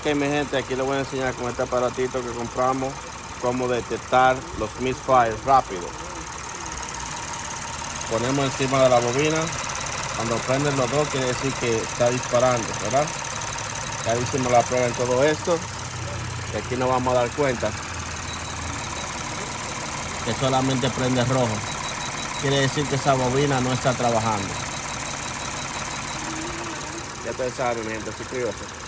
Ok, mi gente, aquí les voy a enseñar con este aparatito que compramos cómo detectar los misfires rápido. Ponemos encima de la bobina. Cuando prenden los dos quiere decir que está disparando, ¿verdad? Ya hicimos la prueba en todo esto. Y aquí nos vamos a dar cuenta que solamente prende rojo. Quiere decir que esa bobina no está trabajando. Ya ustedes saben, mi gente, suscríbase.